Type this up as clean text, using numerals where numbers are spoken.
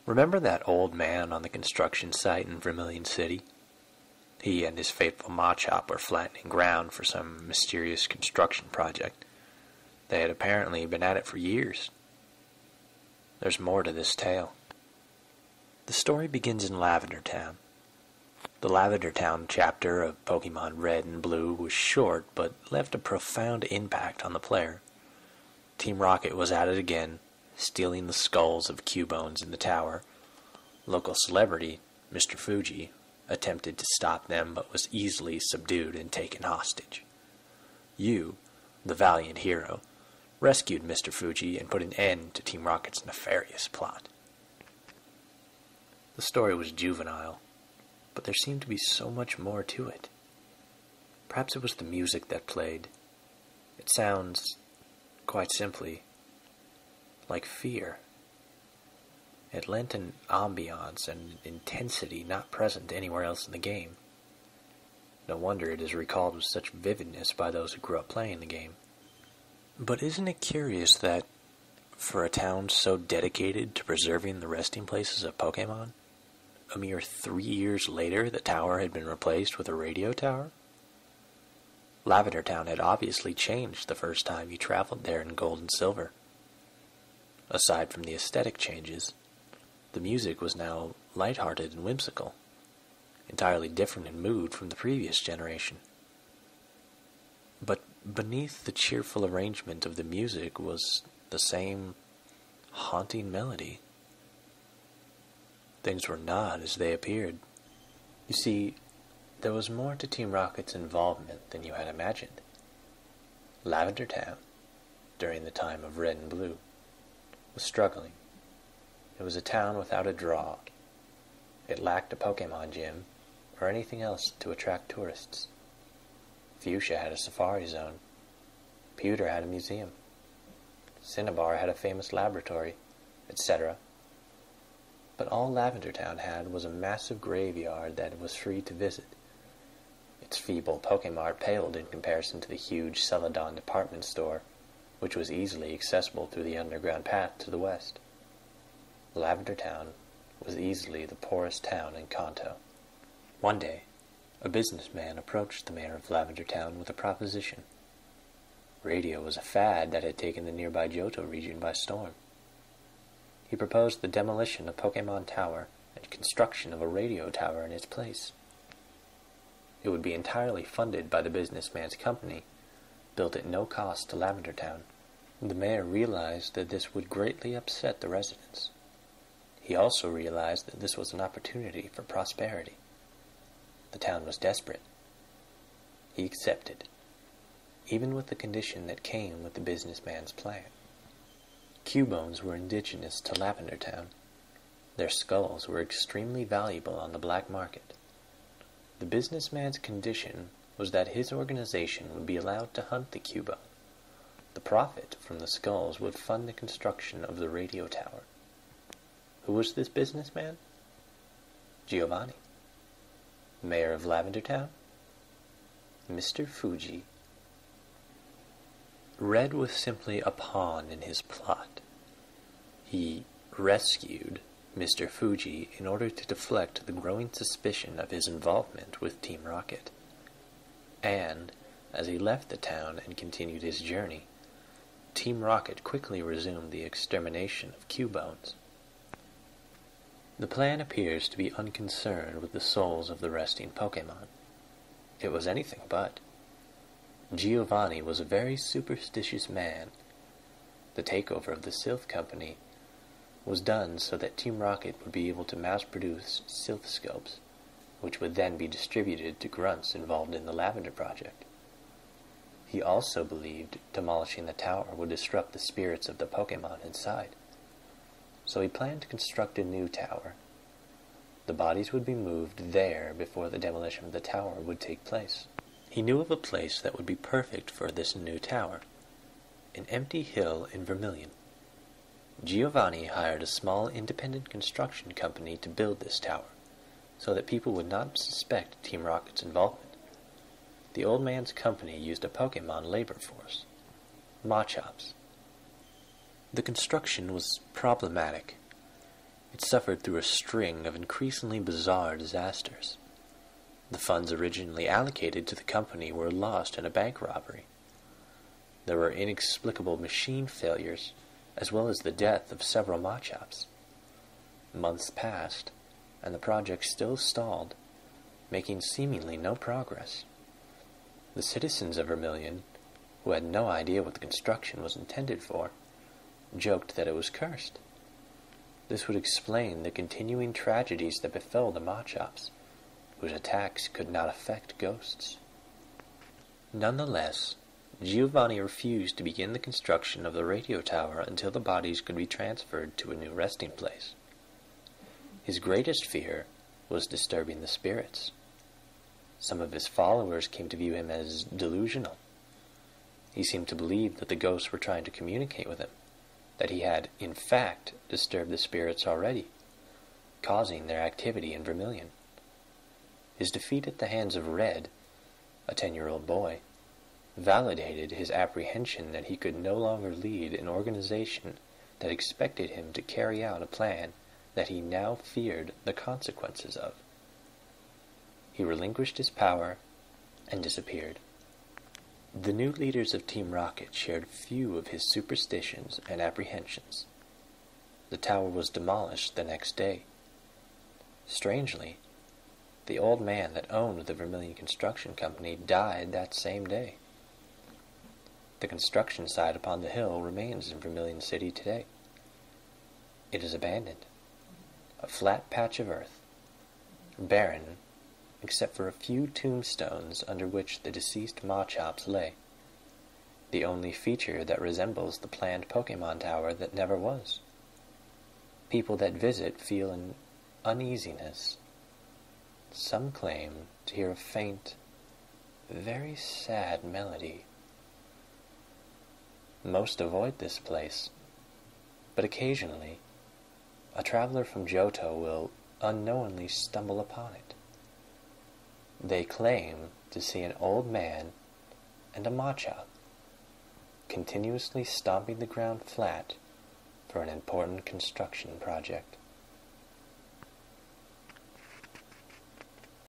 Remember that old man on the construction site in Vermilion City? He and his faithful Machop were flattening ground for some mysterious construction project. They had apparently been at it for years. There's more to this tale. The story begins in Lavender Town. The Lavender Town chapter of Pokemon Red and Blue was short, but left a profound impact on the player. Team Rocket was at it again, stealing the skulls of Cubones in the tower. Local celebrity, Mr. Fuji, attempted to stop them but was easily subdued and taken hostage. You, the valiant hero, rescued Mr. Fuji and put an end to Team Rocket's nefarious plot. The story was juvenile, but there seemed to be so much more to it. Perhaps it was the music that played. It sounds, quite simply, like fear. It lent an ambiance and intensity not present anywhere else in the game. No wonder it is recalled with such vividness by those who grew up playing the game. But isn't it curious that, for a town so dedicated to preserving the resting places of Pokemon, a mere 3 years later the tower had been replaced with a radio tower? Lavender Town had obviously changed the first time you traveled there in gold and silver. Aside from the aesthetic changes, the music was now lighthearted and whimsical, entirely different in mood from the previous generation. But beneath the cheerful arrangement of the music was the same haunting melody. Things were not as they appeared. You see, there was more to Team Rocket's involvement than you had imagined. Lavender Town, during the time of Red and Blue, was struggling. It was a town without a draw. It lacked a Pokemon gym or anything else to attract tourists. Fuchsia had a safari zone. Pewter had a museum. Cinnabar had a famous laboratory, etc. But all Lavender Town had was a massive graveyard that it was free to visit. Its feeble Pokemart paled in comparison to the huge Celadon department store, which was easily accessible through the underground path to the west. Lavender Town was easily the poorest town in Kanto. One day, a businessman approached the mayor of Lavender Town with a proposition. Radio was a fad that had taken the nearby Johto region by storm. He proposed the demolition of Pokemon Tower and construction of a radio tower in its place. It would be entirely funded by the businessman's company, built at no cost to Lavender Town. The mayor realized that this would greatly upset the residents. He also realized that this was an opportunity for prosperity. The town was desperate. He accepted, even with the condition that came with the businessman's plan. Cubones were indigenous to Lavender Town. Their skulls were extremely valuable on the black market. The businessman's condition was that his organization would be allowed to hunt the Cubone. The profit from the skulls would fund the construction of the radio tower. Who was this businessman? Giovanni. Mayor of Lavender Town? Mr. Fuji. Red was simply a pawn in his plot. He rescued Mr. Fuji in order to deflect the growing suspicion of his involvement with Team Rocket. And, as he left the town and continued his journey, Team Rocket quickly resumed the extermination of Cubones. The plan appears to be unconcerned with the souls of the resting Pokemon. It was anything but. Giovanni was a very superstitious man. The takeover of the Sylph Company was done so that Team Rocket would be able to mass-produce Sylph Scopes, which would then be distributed to grunts involved in the Lavender Project. He also believed demolishing the tower would disrupt the spirits of the Pokemon inside. So he planned to construct a new tower. The bodies would be moved there before the demolition of the tower would take place. He knew of a place that would be perfect for this new tower, an empty hill in Vermilion. Giovanni hired a small independent construction company to build this tower, so that people would not suspect Team Rocket's involvement. The old man's company used a Pokemon labor force, Machops. The construction was problematic. It suffered through a string of increasingly bizarre disasters. The funds originally allocated to the company were lost in a bank robbery. There were inexplicable machine failures, as well as the death of several Machops. Months passed, and the project still stalled, making seemingly no progress. The citizens of Vermilion, who had no idea what the construction was intended for, joked that it was cursed. This would explain the continuing tragedies that befell the Machops, whose attacks could not affect ghosts. Nonetheless, Giovanni refused to begin the construction of the radio tower until the bodies could be transferred to a new resting place. His greatest fear was disturbing the spirits. Some of his followers came to view him as delusional. He seemed to believe that the ghosts were trying to communicate with him, that he had, in fact, disturbed the spirits already, causing their activity in Vermilion. His defeat at the hands of Red, a 10-year-old boy, validated his apprehension that he could no longer lead an organization that expected him to carry out a plan that he now feared the consequences of. He relinquished his power and disappeared. The new leaders of Team Rocket shared few of his superstitions and apprehensions. The tower was demolished the next day. Strangely, the old man that owned the Vermilion Construction Company died that same day. The construction site upon the hill remains in Vermilion City today. It is abandoned, a flat patch of earth, barren except for a few tombstones under which the deceased Machops lay, the only feature that resembles the planned Pokemon Tower that never was. People that visit feel an uneasiness. Some claim to hear a faint, very sad melody. Most avoid this place, but occasionally a traveler from Johto will unknowingly stumble upon it. They claim to see an old man and a Machop continuously stomping the ground flat for an important construction project.